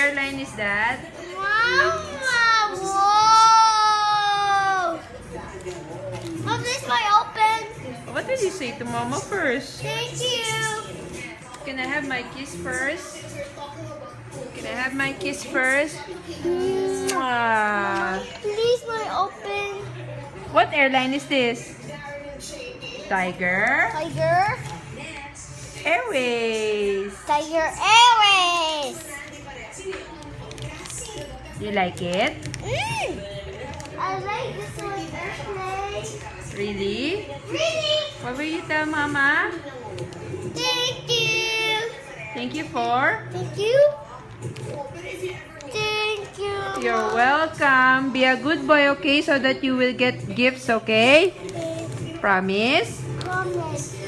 airline is that? Mama, whoa! Mom, this might open. What did you say to Mama first? Thank you. Can I have my kiss first? Can I have my kiss first? Mama, please might open. What airline is this? Tiger Airways. Tiger Airways. You like it? I like this one. Airplane. Really? Really? What will you tell Mama? Thank you. Thank you for? Thank you. Thank you. You're welcome. Be a good boy, okay? So that you will get gifts, okay? Promise? Promise.